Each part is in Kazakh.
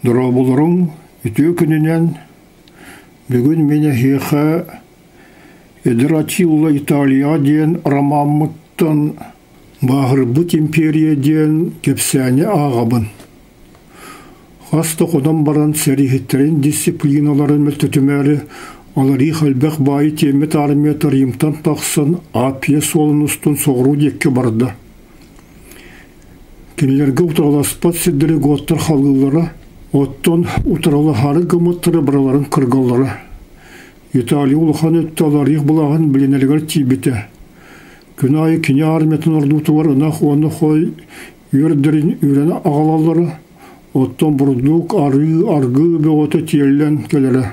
Дұрабылырың үтө күнінен бүгін мені хеха Эдратилла Италия ден ромаммыттан бағырбыт империя ден кепсәне ағабын. Хаста қодан баран сәрихеттерін дисциплиналарын мүлтітімәрі алари қалбәқ байы темет армия тарымтан тақсын апия солын ұстын соғыру декке барды. Кенелерге ұтыраласпат сіддері ғоттар қалғылары, оттон ұтыралы хары ғымыттыры біраларын кырғалары. Италия улахан өтті аларих бұлағын білінергер тибеті. Күн айы кене армиятын ордутуар ұнақ оны қой үйірдерін үйрені ағалалары, оттон бұрдук арғы беғоты тиелден келері.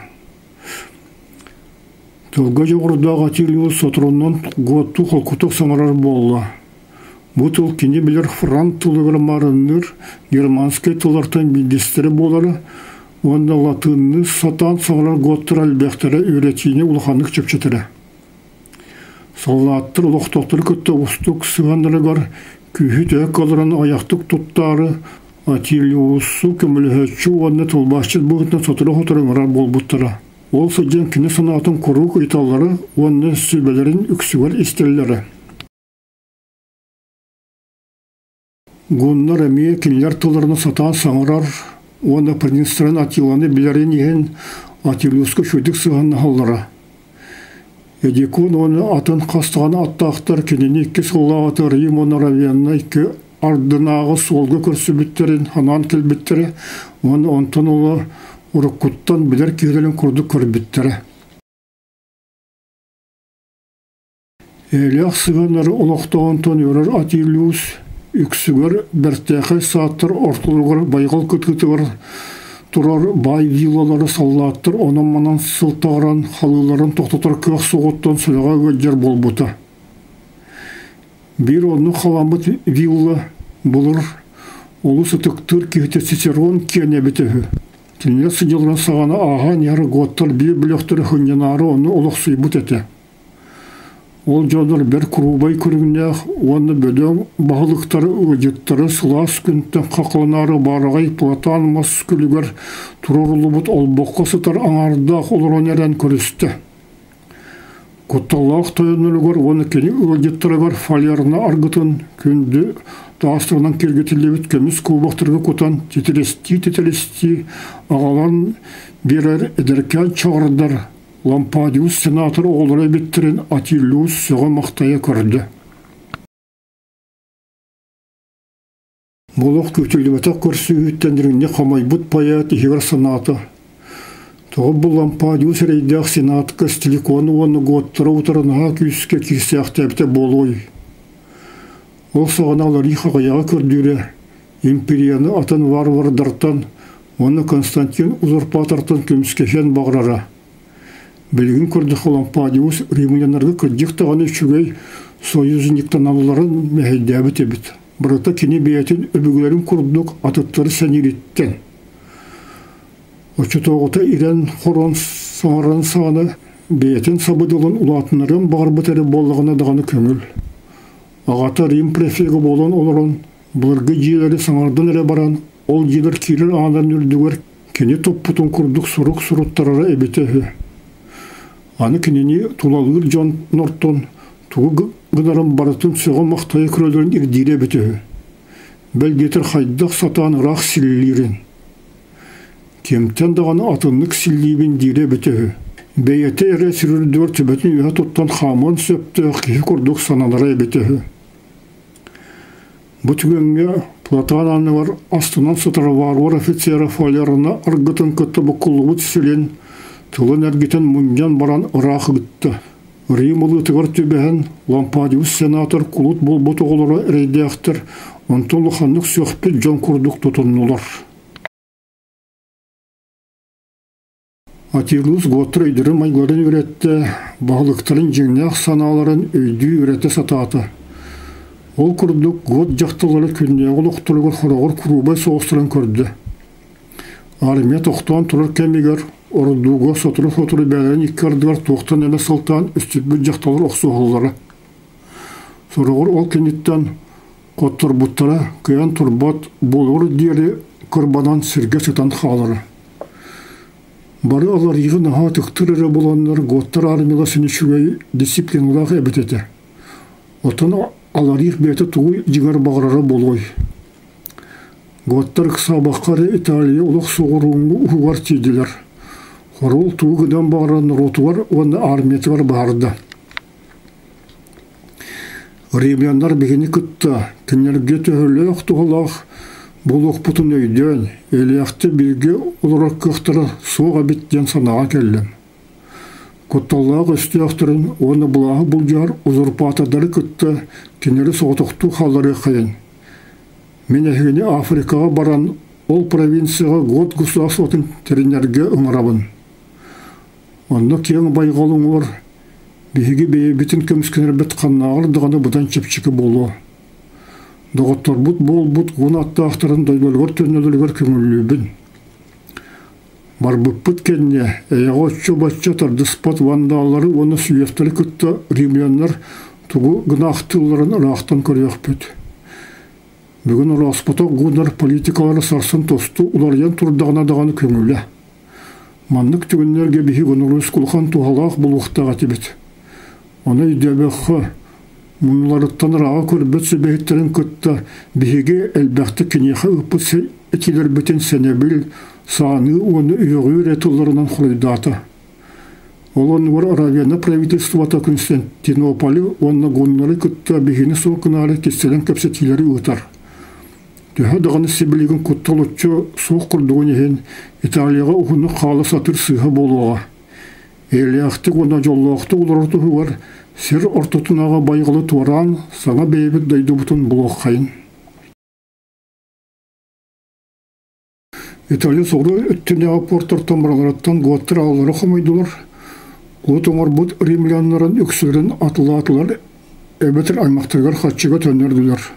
Тылға жоғырдағы атилиу сотырыннан ғотту қолқутық саңырар болла. Бұ тыл кене білер франк тылығыр марыныр, германскай тылартан билдестері болары, онда латынны сатан саңырар ғоттыр әлбәқтері үйретіне ұлғанық чөпчетірі. Салаттыр ұлықтақтыр көтті ұстық сығандырығар күйіт әк алырын аяқтық тұттары атилиусу көміліхетші онны тылбашчыд бұғытын сотыры ғотырыңыра бол бұттыра. Ол сәден кіне санатын құруқ италары онны сөйбелерін үксігер істелілері. Гоннар әмей кенелер тыларыны сатан саңырар, оны принцтерін атиланы білерін еген атилиусқа шөдік сығанны халлары. Эдекун оны атын қастаған аттақтар кенені екі сыллағаты Рим оны равиянна екі ардынағы солғы көрсі біттерін, ханан келбіттері, оны онтан олы ұрыққыттан білер кегелін күрді көрбіттері. Әліғ сығанары ұлақтағантан өрір атилиус, үксігір бәртәқі сааттыр ортылығыр байғал күткітігір тұрар бай виллалары саллаттыр, оның манан сылтағыран халыларын тоқтатар көк соғыттан сөйлеға өджер бол бұты. Бір оны қаламбыт вилла бұлыр, олы сұтықтыр кейті Цицерон кене бітігі. Кенелер сыдылған сағаны аған яры ғоттар бір біліқтірі хүненары оны олық сұйбыт әті. Ол жоныр бір құрубай көрігінеғ, оны бөдөң бағылықтары өжеттері сылас күнттен қақылынары барығай платан мас күлігер тұрорылы бұт олбоққа сытар аңардақ олырон әрен көрісті. Құтталақ тойынылығыр, оны кені өжеттерігер фалерына арғытын күнді тастығынан кергетілі өткеміз көбақтырғы құтан тетелесті ағалан берер әдіркен чағырдар. Лампадиус сенатор олары біттерін Атилиус соға мақтая көрді. Болық көтілдіметақ көрсі үйттендірінде қамай бұт паят егер сенаты. Тоғы бұл Лампадиус рейдіғ сенаты көстіліконы оны ғоттыры ұтырынаға күйіске кесіяқтәбіте болуй. Ол соған алар иқағаяға көрдірі, империяны атын варвардартан, оны Константин узурпатартан көміскешен бағырара. Білігін көрдіқ Лампадиус римлянарға көрдіқ тағаны үшігей союзниктан алыларын мәхейдәбі тебіт. Бұрыта кені бәйтін өбігілерін көрдіқ атыттары сәнереттен. Очытоғыта ирен хорон соңырын сағаны бәйтін сабыдылын ұлатынырын бағырбытары болығына дағаны көңіл. Ағата Рим префегі болын олырын, бұлырғы жиелері саңырдан әрі баран, ол жиелер кейлер аңдан үрдігер кені топ бұтын көрдіқ сұруқ-сұруттарары әбетегі. Аны кенені тулалығыр Джон Нортон туғы ғынарым барытын сөға мақтайы күрелерін ирдире бітігі. Бәлгетір хайдақ сатан рақ сілілерін. Кемтен дағаны атынлық сіллейбін дире бітігі. Бәйеті әрі сүрілдер түбәтін үйе тұттан қамын сөпті кейі күрдік саналары бітігі. Бұ түгенге Платан аны бар астынан сытыры варвар офицері фалерына арғытын көтті бұқылығы түсілен Тылын әргетен мұндан баран ұрақы күтті. Рим ұлы тұғыр төбән Лампадиус сенатор құлыт бол бұтығылары рейдіяқтыр. Онтын лұқанлық сөқпет жан күрдік тұтынылар. Атилиус ғоттыр өйдірі майғарын өретті, бағылықтарын жеңнәқ саналарын өйді өреті сататы. Ол күрдік ғот жақтылары күннеғыл ұқтылығыр құрағыр күрубай соғыстырын көрді. Армия тоқтан тұрыр кәмегер, ордуға сотыры бәлерін иккардығар тоқтан әлі сылтан үстіпбіл жақталар оқсуғылары. Сұрығыр ол кенеттен қоттыр бұттара, көян тұрбат болғыр дейірі кырбанан сирге сытан халары. Бары алар йығын аға түктірірі боланлар готтар армила сенешугай дисциплиналағы әбітеті. Отын алар йық бәті туғай жігар бағырары болой. Готтар қысабаққары Италия ұлық соғыруыңғы ұғығар тейділер. Хорол туғыдан бағыран ротуар, оны арметівар бағырды. Римляндар бігені күтті, кінерге төхілі ұқтығылақ, бұл оқпұтын өйден, әлияқты білге олар көқтірі соға біттен санаға келдім. Көтталлағы өсті ақтырын, оны бұлағы бұлжар, ұзырпатадары күтті, кенері соғытықты қалары қайын. Мен әхіне Африкаға баран, ол провинцияға год государствотын теренерге ұңырабын. Онда кең байғалың олар, бейге бейбетін көміскенер біт қаннағыр дұғаны бұдан чепчікі болу. Доғыттар бұт бол бұт ғын атты ақтарын дойбөлгір төнелілгір көңілі Бар бұппыт кенне, әяға өтші батчатар дұспат вандалары оны сүйефтері күтті римлянлар тұғы ғынақтыларын ұрақтан көрек бүт. Бүгін ұраспата ғынар политикалары сарсын тосты ұлариян тұрдағына дағаны көңілі. Маннық түгінлерге бейі ғыныр өскілхан туғалақ бұл ұқтаға тебет. Оны үйдебеқі мұныларыттан раға көрбет сөбейеттерін күтті бейге әлбәқті кенеқі ұппыт әтелер бітін сәнебіл саны оны үйіғі ретуларынан құрайдаты. Ол онығыр Аравияны правительствата Константинополі оны ғынлары күтті бейгені соқынары кестелен көпсетілері ұтар. Төһә дағаны себілеген күттал ұтчы соқ құрдығын ехен Италияға ұғыны қалы сатыр сыға болуға. Әлияқтық оны жоллақты олар тұғығар сер ортотынаға байғылы туаран саңа бейбіт дайды бұтын бұлық қайын. Италия соғыры үттіне апорттар тамыралараттан ғуаттыр алылары қамайдылар. Ғуат оңар бұд римлянларын үксілерін атылар әбетір аймақтырғар қатшыға төнерділер.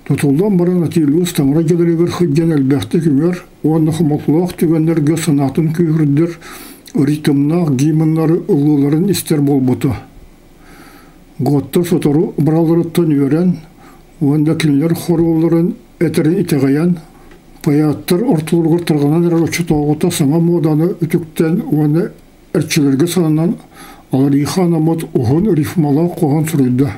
Тұтылдан баран атилуыз таңыра келерегер хүдден әлбәқті күмер, оны қымақлақ түгендерге санатын күйірдер, ритмнақ гимнары ұлыларын істер бол бұты. Ғуаттар сотару біраларыттан өрен, онда кенлер хоруларын әтерін итеғаян, паяттар ортылырғыр тұрғанан әрі тауғыта саңа моданы үтіктен оны әртшілерге санынан алар иханамат ұғын рифмала қоған сүрейді.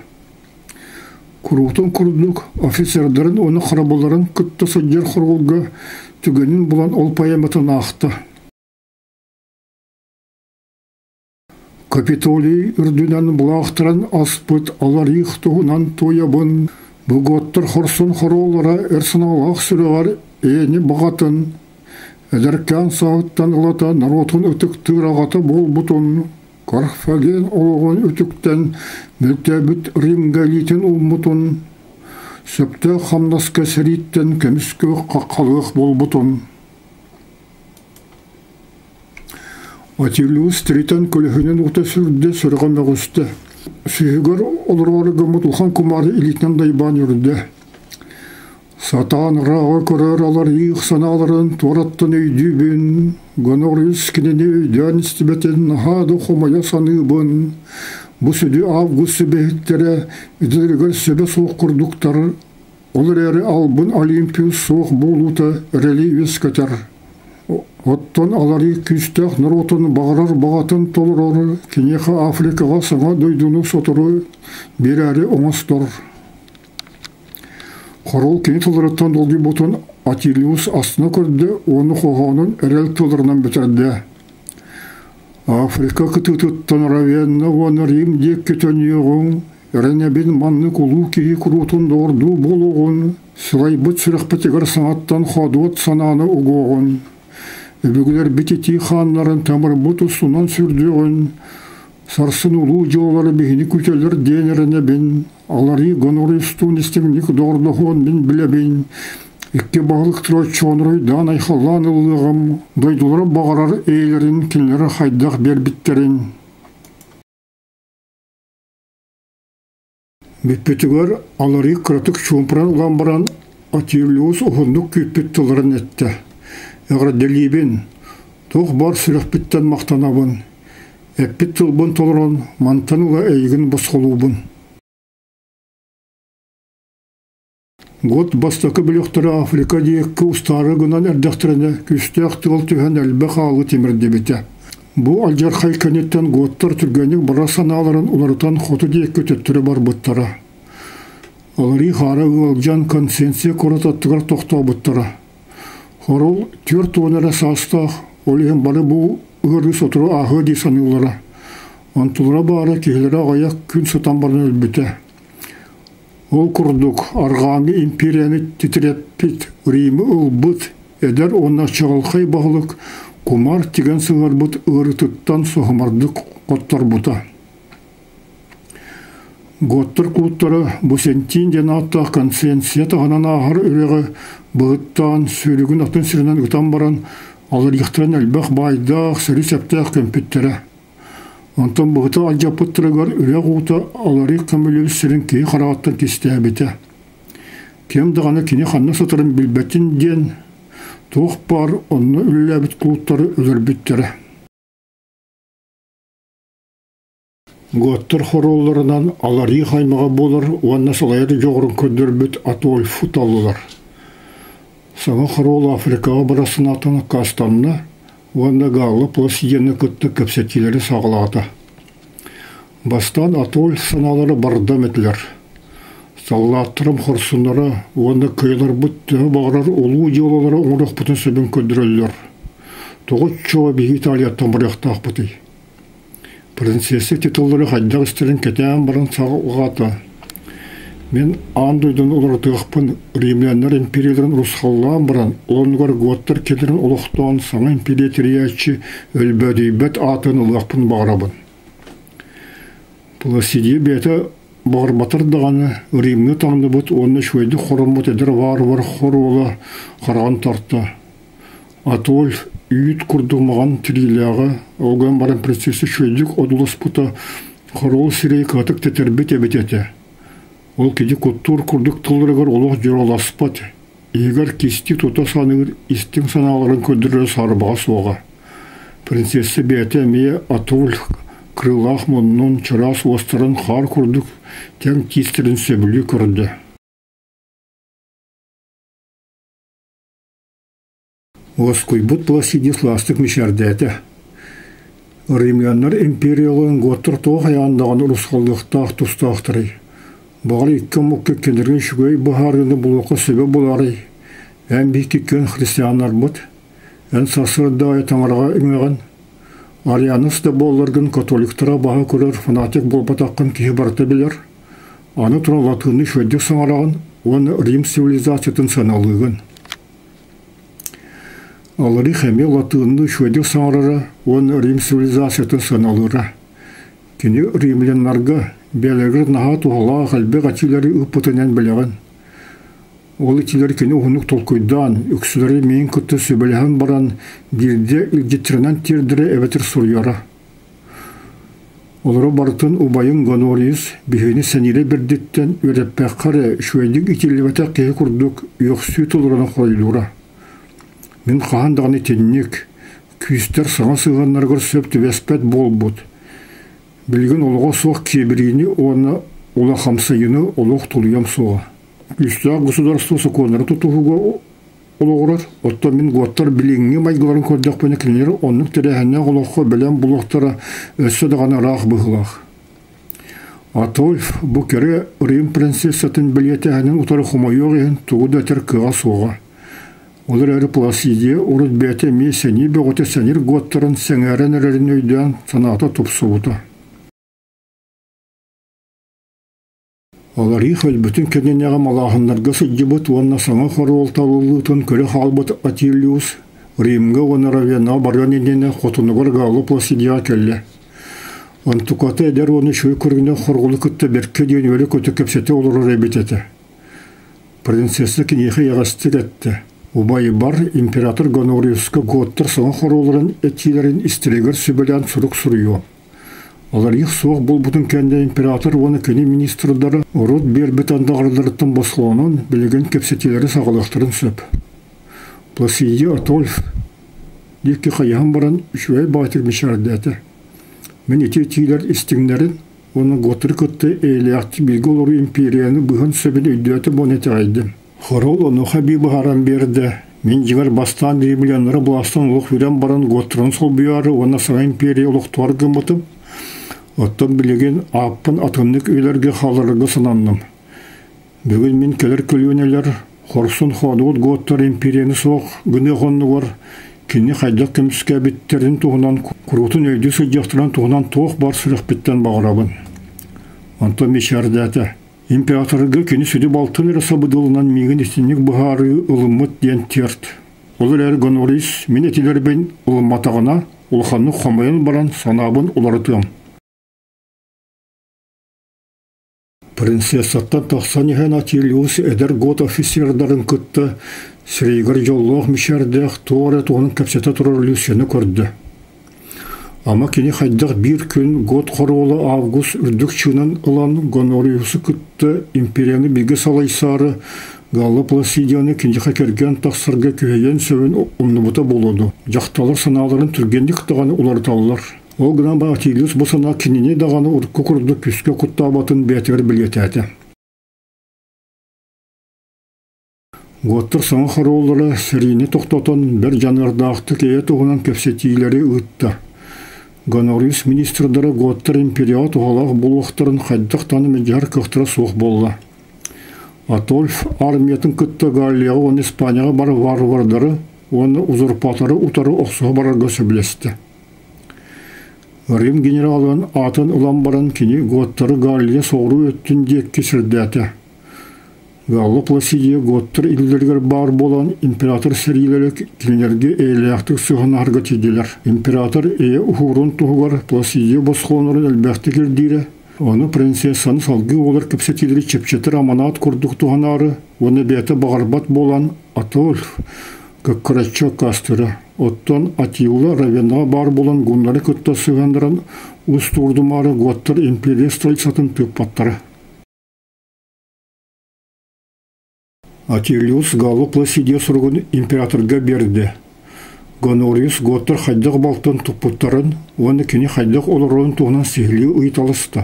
Күрутын күрдік офицердерін оны қарабаларын күтті сөддер құрғылға түгенін бұлан ол паяматын ақты. Капитолий үрдінен бұлақтырын аспыт алар иқтығынан тоябын. Бұғаттыр құрсын құролара әрсіналақ сүріғар әйені бағатын. Әдіркен сағыттан ұлата наротын үтіктір ағаты бол бұтын. Карфаген олығын үтіктен мүлтәбіт римгалитін ұлмытын. Сөпті қамнасқа сәриттен кәміскі қаққалық бол бұтын. Атилуыз тритан көлігінен ұта сүрді сұрған мәғысты. Сүйігер олырғары ғымыт ұлхан күмары илетнен дайбан үрді. Сатан раға көрер алар иық саналарын туараттан өйдүйбін. Гонор үскінені өйден істібетін нахады қомая саныбын. Бұ сөді август сөбейттері үдіргер сөбе соқ құрдықтары. Олар әрі албын олимпиус соқ болуты рәли өскетер. Оттан алары күстәқ нұротын бағырар бағатын толырары. Кенеқі Африкаға саңа дөйдіні сотыры бір әрі оңыстыр. Хорол кені толыраттан долги бұтын Атилиус астына көрді, оны қоғанын әрел толырынан бітірді. Африка күтіттіттен равенна оны Рим дек кетен еғын, әрінебін манны құлу кейі күрутын дорду болуғын, сылай бұт сүрек бітігір саңаттан қадуат сананы ұғығын. Өбігілер бітеті ханларын тамыр бұт ұсынан сүрдіғын, сарсын ұлу жолары бігіні күтелер денеріне бін, алары ғаноры үстін істігіндік дордығын бін біле бін, Икке бағылық тұрат чоныры дан айқалан ұлығым, дойдулары бағарар ейлерін кенлері хайдақ бербіттерін. Бетпетігер алары қыратық чомпыран ұламбаран Атилиус ұғындық күйпеттілерін етті. Әғір делейбен, тоқ бар сүрек біттен мақтанабын. Әппет тұлбын толыран, мантан ұла әйгін босқолубын. Год бастакы бүлөктөрү Африка диекке устары гынан эрдәхтерене күстәк тыл түһән әлбә халы тимирде бите. Бу алжар хайканеттен готтар түргәнек бара саналарын улардан хоту диекке төттүрө бар буттара. Алары хара ылжан консенсия коротаттыгар токтоо буттара. Хорол түр туонара састах олеген бары бу ыры сотуру ахы ди санылара. Антулара бары киһилере аяк күн сатан барын өлбүтә. Ол курдук арганы империяны титреппит, Римы ылбыт, эдер онна чағылқай бағылык, кумар тиген сыңар бұт ыры тұттан соғымардық қоттар бұта. Готтар кулуттары бұсентин ден атта консенсия тағанан ағыр үрегі бұғыттан сөйлігін атын сірінен ұтан баран алыр иқтыран әлбәқ байдақ сөрі сәптәқ көмпеттері. Антон бұғыты алжапыттырығар үрек ұғыта алары көмілі сірін кей қарағаттан кесті әбеті. Кем дағаны кене қанна сатырын білбәтін ден тоқ бар онны үлі әбіт құлыттары үлірбеттері. Готтар хоролларынан алары қаймаға болар, онна салайыры жоғырын көндірбет атуал фут алылар. Саңа хорол Африкаға барасын атаны Кастанны, онда галы пласидені күтті көпсетелері сағылағыда. Бастан атол саналары бардам етілер. Саллаттырым хорсынлары, онда көйлер бұтты бағырар олу жолалары оңырақ бұтын сөбін көндірілер. Тоғыт чоға бейгі Италияттан бұряқтақ бұты. Принцессы титуллары қайдақ істерін кетен барын сағылғаты. Мен андойдан олардығықпын римлянлар империяларын русхаллан баран, оланығар готтар келерін олықтан саңа империя тириячи өлбәдейбәт атын ұлақпын бағырабын. Пласидия бәті бағырбатыр дағаны римны таңды бұт, оны шөйді қорымбыт әдір var қор ола қараған тартты. Атоль үйіт күрдімаған тирилияға, олған баран принцессы шөйдік одылыс бұта қорол сирей қатық тәтербет әбететі. Ол кеде көттур күрдік тылырығыр олық жыраласпат. Егер кесті тұта санығыр істің саналарын көндірі сарбаға соға. Принцессы бәті әмейе атол крылақ мұнның чырас остырын қар күрдік тәң кестерін сөбілі көрді. Оскойбұт Пласидис ластық мешәрдәті. Римлянлар империялығын готтыр тоқ аяндаған ұрысқалдықтақ тұстақтыры. Бағар иккен мұққа кендерген шүгей бұхарыны бұлыққа сөбе болары. Ән бейк иккен христианлар бұд. Ән сасырда айтаңарға үңеген. Арианыс да болыргын католиктара баға көрер фанатик болбатаққан кейі барты білер. Аны тұран латыны шөйдік саңараған, оны Рим цивилизациятын саналығын. Алыры хәме латыны шөйдік саңарары, оны Рим цивилизациятын саналыра. Кені римлянларға бәлегір наға туғала қалбе ғатилері ұппытынан білеген. Ол итилер кені ұғынық толкойдан, үксілері мен күтті сөбілген баран бірде үлгеттерінен тердірі әбетір сұрыяра. Олары бартын ұбайын Гонориус бігені сәнері бірдеттен өреппәқ қары шөйдік итилебеті қейі күрдік үйіқсүй тұлырына қойылура. Мен қағандағыны теннек, күйістер саңа сығанларғыр сөпті веспәт бол бұд. Білген олыға соқ кебірейіні оны ола қамсайыны олық тұлыям соға. Үстіға государство соконары тұтуғыға олығырар. Отта мен готтар біліңге майғыларын көрдіқ бәне кенелері онық тәрәхіне олыққа білен бұлықтары өсі дағаны рақ бұғылақ. Атольф бұ кәрі Рим принцессатын білеті әнін ұтары құмайоқ ең тұғы дәтір кыға соға. Олар әрі Пласидия ұрыт бәті ме сәне бәғыты сәнер готтарын сәңәрін әрін өйден саната тұпсуыты. Олар ихөл бүтін кененеға малағынларға сұджыбыт, онна саңа хорол талылытын көрі халбыт Атилиус, Римға оны равена баран енені қотынығыр ғалы Пласидия кәлі. Антукаты әдер оны шөй көргіне хорғылы күтті берке дейін өлі көті көпсеті олырыр әбететі. Принцессы кенеғі яғастыр әтті. Убайы бар император Гонориусқа готтыр саңа хороларын әтилерін істірегір сөбілен сұрық сұрыйу. Олар их соқ бұл бұтын кәнді император оны көне министрдары ұрыт бербет андағырдырыттың басылуынан білеген кепсетелері сағылықтырын сөп. Пласидия Атольф декі қаяған баран үшуәй батыр мешәрдәті. Мен ете тилер істіңдерін оны ғотыр күтті әйліяқты білгі олары империяны бұғын сөбін өйдәті бонеті айды. Хорол оны хабибы харам берді. Мен жігер бастан дрибленлері бұластан ұлық верен баран ғоттырын сол бұяры, оны сыра империя ұлық туар гымытым. Оттан білеген аппын атымдық үйлерге қалырығы сынанным. Бүгін мен келер көлөнелер, хорсын ходуыт ғоттар империяны соқ, күні қонны бар, кені қайдақ кеміске біттерін туғынан, құрутын өйді сөйдіқтірін туғынан тоқ бар сұрық біттен бағырабын. Антон мешәрді әті. Императорға кені сөйді балтын әрі сабыдылынан меген істенік бұхары ұлымыт ден терт. Олар әрі гонорис, мен әтелер бен ұлыматағына, ұлханны қомайын баран санабын ұларытым. Принцессаттан тақсан ехен ателиус әдір год офицердарын күтті, сірейгір жоллық мешәрдіқ туғары туғының кәпсеті тұрар люсені көрді. Ама кені қайдақ бір күн год қоролы август үрдік чынын ұлан гонориусы күтті империяны беге салайсары Галы Пласидияны кенде қакерген тақсырға күйейен сөйін ұмныбыта болуды. Жақталар саналарын түргендік тағаны ұларталылар. Ол гынан ба Атилиус бұсына кеніне дағаны ұрқы құрды күске құттабатын бәтігір білгетәді. Готтыр саңы қаролары сірейіне тоқтатан бір жанардақты кея тұғынан кәпсетейлері ұйтты. Гонориус министрдары Готтыр империат ұғалақ болуқтарын қайдық танымы жар қықтыра соқ болды. Атольф армиятын күтті Галлияға оны Испанияға бары варвардары, оны узурпатары ұтары оқсуға барарға сөбілесті. Рим генералын атын ұлан баран кені Готтары Галлия соғыру өттін дек кесірдәті. Галлы Пласидия Готтыр илдергер бар болан император сәрилері кенерге әйләқтік сұғын арға теділер. Император ұхурын тұғығар Пласидия босқонырын әлбәқті кердейрі. Оны принцессаны салғы олар кәпсетелері чепчетір аманат күрдік тұғанары, оны бәті бағарбат болан Атольф көккіратчы кастыры. Оттан Атилла Равена бар болан гунлары күтті сұғандырын ұз тұрдымары Готтыр империя столицатын төп паттары. Атилиус Галы Пласидия сұрғын императорға берді. Гонориус Готтыр қайдақ балтын тұппыттарын, оны кені қайдақ оларын туғынан сихли ұйталысты.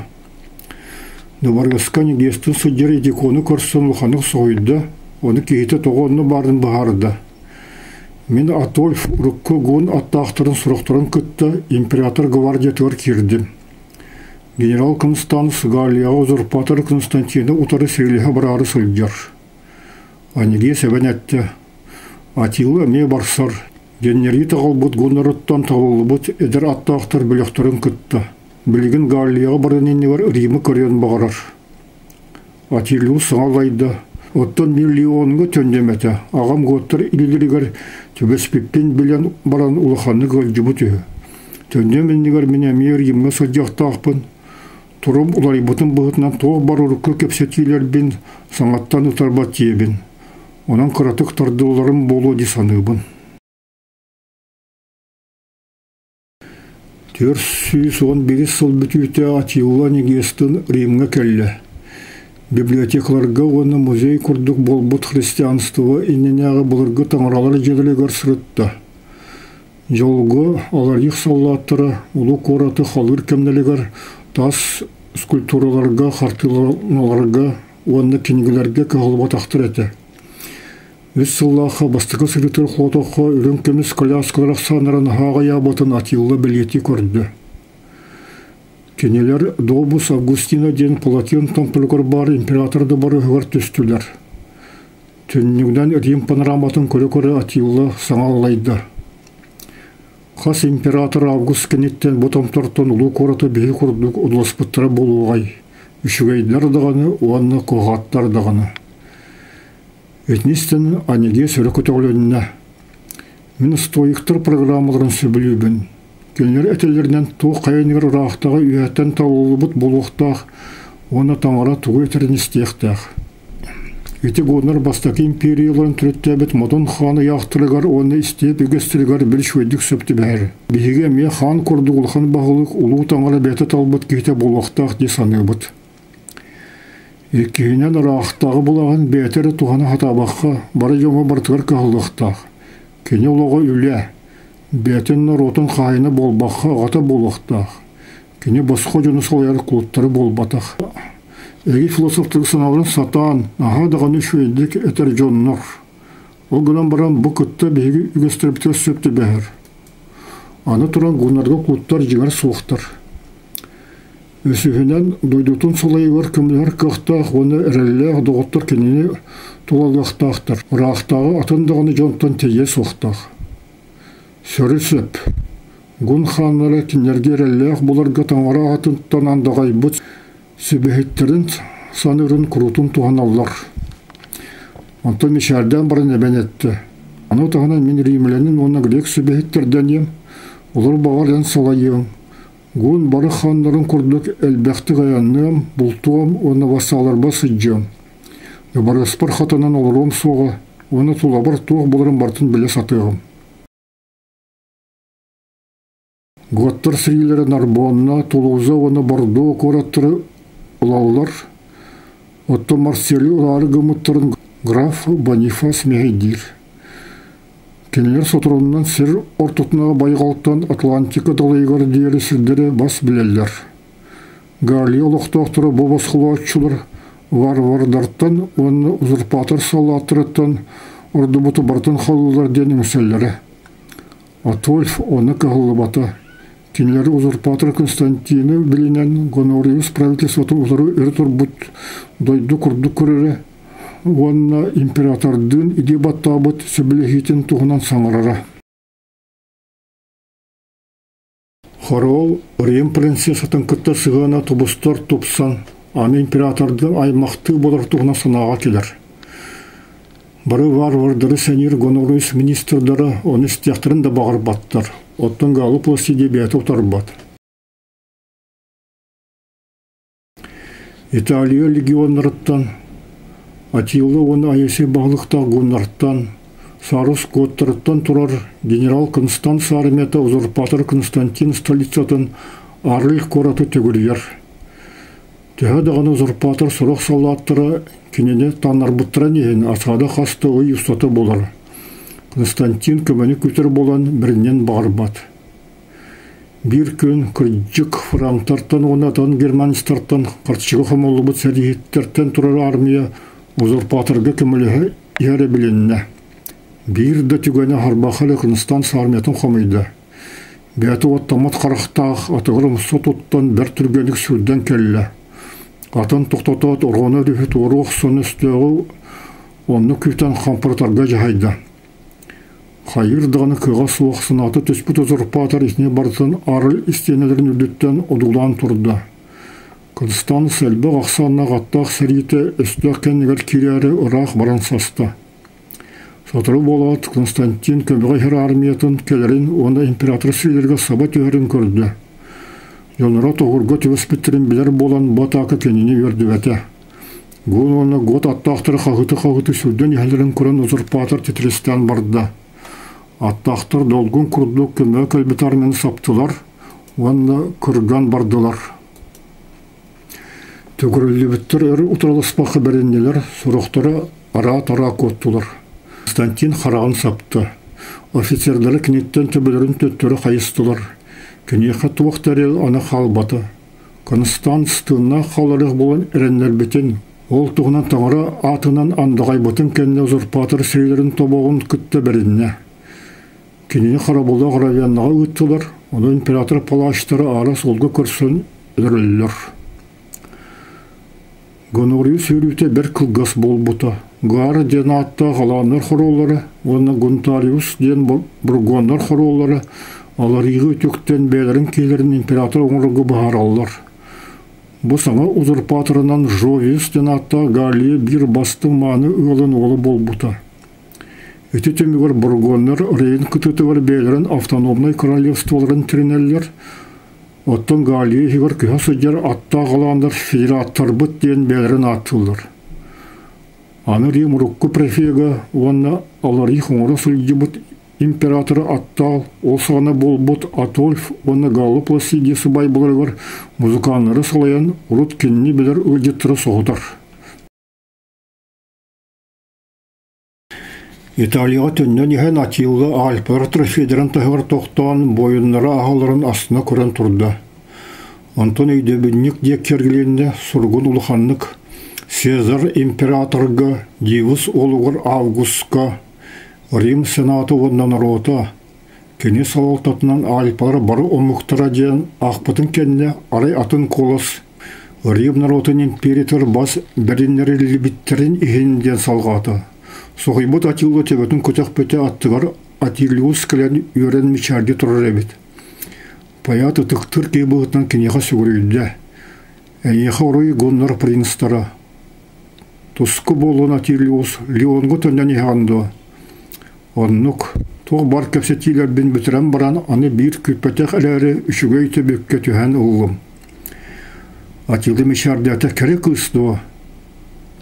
Нұбарғасқа негестің сұджар едеконы көрсін ұлханық соғыйды, оны кейті тоғынны барын бағарды. Мен Атольф ұрыққы ғын аттақтырын сұрақтырын күтті император гвардиятығыр кердім. Генерал Констанс Галлияға узурпатор Константины ұтары сейліға барары сұлджар. Анеге сәбән әтті. Атилла ме барсар. Деннері тағал бұд ғынырыттан тағылы бұд әдір аттақтыр біліқтірін күтті. Білген Галлияға барынені бар Римі көрен бағарар. Атилу сыңалайды. Оттан миллионға төндеметі. Ағам Готтыр илілерігер төбеспеппен білен баран ұлықаны ғылжы бұты. Төндеменігер мен әмер емге сылжақтақпын. Тұрым ұлай бұтын бұғытынан тоғы бар ұрықы кепсетейлербен саңаттан ұтарбат тиебін. Онан қыратық тардыларым болу десаныбын. 411 сыл бүтіте Атилла негестін Римге кәлі. Библиотекаларға оны музей күрдік болбут христианствы инненеға бұлырғы таңыралар жеділігер сұрытты. Жолғы аларих саллаттыры, ұлы қораты қалыр кемнелігер тас скульптураларға, қартыларға, оны кенігілерге кағылба тақтыр әті. Өз сыллаға бастықы сұрытыр қотоққа үрін кеміс коляскалар санырын хаға ябатын Атилла білеті көрді. Кенелер Добус Августина ден Палатин тампылғыр бар императорды бары ғыр түстілер. Түннігден Рим панораматын көрі-көрі Атилла саңалайды. Қас император Август кенеттен бұтамтортын ұлы қораты бейі құрдық ұдыласпыттары болуғай. Үшігейдер дағаны, оғанны қоғаттар дағаны. Этнистен анеге сөрі көтіғілініне. Мен стойықтыр программаларын сөбілібін. Кенлер әтелерінен туғы қайынығыр рақтағы үйәттен тауылы бұт болуқтақ, оны таңыра туғы етерін істеқтақ. Етек оныр бастақы империяларын түреттәбіт мұдын ханы яқтырығар, оны істеп егестірігар бір шөйдік сөпті бәрі. Бейге ме хан күрді ұлған бағылық, ұлу таңыра бәті талбыт кейте болуқтақ де саны бұт. Еккейінен рақтағы болаған бәтері туғаны хатабаққа, бары жоңы бартығар қағылықтақ. Кене ұлығы үлі. Бәтін ротын қайыны болбаққа ағата болуқтақ. Кене босқо жөні солайар құлыптары болбатақ. Эги философтыгы саналарын сатан, аха дағаны шөйдік әтер жоннор. Ол гынан баран бұ күтті бейгі үгестербітер сөпті бәхір. Аны тұран гунарға құлттар жігар суықтар. Өсіхінен дойдутун солайығыр көмілер қақтақ, оны әрәлілер доғыттар кенені толалықтақтар. Ұрақтағы атындағаны жонтан тейе соқтақ. Сөрі сөп. Гун ханлары кенерге әрәлілер бұларға таңғара атындтан андағай бұт сөбәхеттерін санырын құрутын туған аллар. Онтан мешәрден барын әбән әтті. Аны тағынан мен римленін оны грек сөбәхеттерден ем. Олар бағардан салайым. Гун бары ханларын күрдік әлбәқті ғаянным, бұлтуам, оны васаларба сыджам. Барыспар хатынан оларым соға, оны тулабар туақ боларын бартын біле сатығым. Готтар сірилері Нарбонна, Тулуза, оны Бордо көраттыры олаулар. Отто Марсели олары гымыттырын граф Бонифас Мехедир. Кенелер сотырыннан сер ортотынаға байғалттан Атлантика далайғар дейері сілдері бас білелер. Гали олықтақтыры бобасқылуатшылар варвардартан, оны узурпатор салаттырыттан, орды бұты бартын қалылар дені мүселлері. Атольф оны кағылы бата. Кенелер узурпатор Константины білінен Гонориус правительствотын ұлары өртір бұт дойды күрді көрері. Онна императордың иде баттабыт сөбілігетін туғынан саңырара. Хорол Рим принцессатын күтті сығына тұбыстар тұпсан, аны императордың аймақты болар туғына санаға келер. Бары варвардары сәнер Гонориус министрдары оны стияқтырын да бағыр баттар. Оттың ғалы пласиде бәті ұтар бат. Италия легионларыттан Атилы оны аясы бағлықта гуннарттан, Сарус Готтарыттан тұрар генерал Констанс армията узурпатор Константин столицатын арылық кораты төгілер. Тәхі дағаны узурпатор сұрақ салаттыры кенене танарбыттыран еген асада қасты ой ұстаты болар. Константин көмені көтір болан бірінен бағырбат. Bir gün kırcık Franktartan onatan Germanistардан қартшығы қамолы бұт сәрихеттерден тұрар армия узурпатырға көмілігі әрі біленіне. Bir de tügene harбақылы Констанс армиятын қамайды. Бәті оттамат қарықтақ атығырым сот оттан бір түргенік сүрден келі. Атын тоқтатат орғаны рүхіт оруқ сон үстіғі оны күйтен қампыртарға жағайды. Хайырдағаны кыға суық сынаты төспіт узурпатор ісіне бартын арыл істенелерін үрдіттен одулан тұрды. Констанс әлбі ғақсанына ғаттақ сәрейті үстіғ кәнігер керәрі ұрақ баран састы. Сатыры болат Константин көміғі хер армиятын келерін оны император сөйлерге сабат өрін көрді. Жоныра тоғырға төвіспеттерін білер болан батақы кеніне өрді бәті. Гон оны год аттақтыры қағыты сүрден елерін көрін узурпатор тетрестен барды. Аттақтыр долгун күрді көмі көлбітармен саптылар, оны күрган бардылар. Төгірілі біттір өрі ұтыралыспақы бәріннелер, сұрықтары ара-тара көттілер. Константин қарағын сапты. Офицерлері кенеттен төбелерін төттері қайыстылар. Кенеқі туақтарел аны қалбаты. Констанс тыңна қаларық болан әренлер бетен. Ол тұғынан таңыра атынан андағай бұтын кәнне узурпатор сейлерін тобағын күтті бәрінне. Кенені қараболда ғаравияннаға өттілер. Оны император палаштары ара солға көрсін үрілілер. Гонориус өріуте бір кылғас бол бұта. Гары ден атта ғаланыр хоролары, оны Гунтариус ден Бургондар хоролары, алар иғы өтөктен бәлерін келерін император оңырғы бағар алылар. Бұ саңа узурпаторынан Жовиус ден атта Галия бір бастың маны ұғылын олы бол бұта. Өте төмігір Бургондар рейін күтітігір бәлерін автономной королевстволарын тірінелер, оттың Галия егір күйі сөдер атта ғаландар федераттар бұт ден бәлерін аттылыр. Аны Рим рукку префега, онна алари хоңра сүлді бұт императоры аттал, ол сағана бол бұт Атольф, онна Галлы пласидесі бай бұларығыр музыканлары салаян ұрыт кеніне білер өдеттірі соғыдар. Италияға төннен ехен Атилы Альпар трофедерін тағыр тоқтан бойынлары ағаларын астына көрен тұрды. Онтон өйдөбүннік дек кергілінде сургун улуханнык Сезар императорга, Дивус олугар Августка, Рим сенаты оннан рота, кене салалтатынан алипары бары омуктара ден ақпытын кенне арай атын колос, Рим народын император бас бериннери биттерин ихинден салғаты. Соғайбыт Атилу тебетін көтек бөте аттығар Атилиус кілен үйрен мичарди тұрар әбет. Паят ұтықтыр кейбіғытынан кенеға сүгірейді. Әйеға орой гоннар принстара. Туску болуын Атилиус Леонғы төннен еғанды. Оннық, тоқ бар кәпсетейлер бен бітірен баран аны бір күппетек әләрі үшігей төбекке түйән ұлым. Атилы мичарди әті кәрі қысты.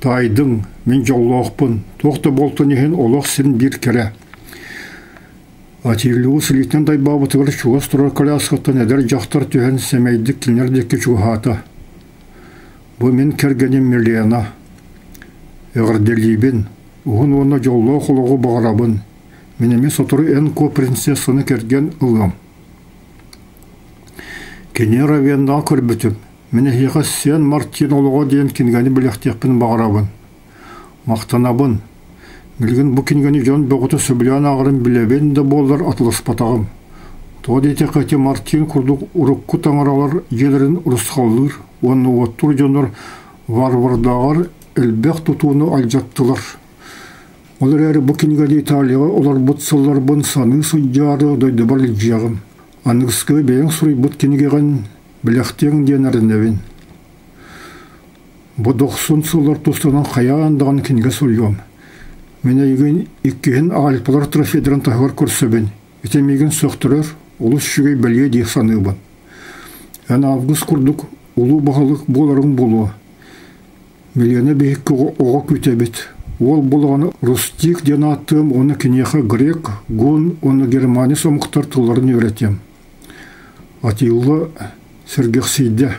Тайдың, мен жоллақпын, тоқты болтын ехен олақ сен бір кәрі. Атилиус литнен дайбабытығыр чуғас тұрар калясқыттан әдір жақтар түйен сәмейдік кілнердекі чуғата. Бұ мен кәргенем миллиана. Әғірделейбін, ұғын оны жоллау құлығы бағарабын. Менеме сотыры ән ко принцессаны кәрген ұлғам. Кене равенна көрбітім. Мене хеға сен Мартин олыға дейін кенгені біліқтекпін бағарабын. Мақтанабын. Білген бұ кенгені жон бұғыты сөбілен ағырын білебен де болдар атылыс батағым. Тоғады ете қайте Мартин күрдік ұрыққы таңыралар елерін ұрысқалыр. Оны оттыр жондар варвардағар әлбәқ тұтуыны алжаттылар. Олар әрі бұ кенгені Италияға олар бұтсылар бұн саны сұйджары дойды бар жағым. Анығысқы бәйін сұрай бұт кенгеген біліқтен ден әріневен. Бұ 90 сылар тұстанан қаяндаған кенге сұлйом. Мен еген иккеген алпалар трофедерін тағыр көрсөбен. Етемеген сөқтірер, олыс шүгей бәлге дек саныбын. Ән август күрдік, ұлы бағалық боларын болуы. Миллионы бейіккі оға күтебет. Ол болғаны Рустик ден аттым, оны кенеха грек, гун, оны Германия сомықтар тұлларын өретем. Атилы сіргек сейді.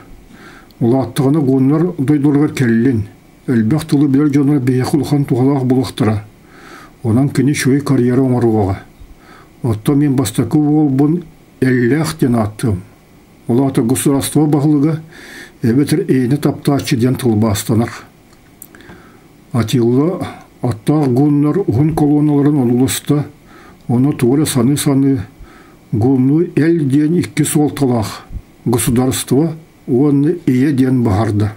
Ол аттығаны гунлар дойдырғар кәлілін. Әлбәқ тұлы білер жонар бейек ұлған туғалақ бұлықтыра. Онан кені шөй карьера оңаруға. Отто мен бастакы болбын әлләқ ден аттым. Ол аты государство бағылыға әбетір әйні таптачыден тұлба астанар. Атилы аттақ гунлар ұғын колоналарын онылысты. Оны туғыры саны гунлы әл ден 2 солталақ. Государство оны ие ден бағарды.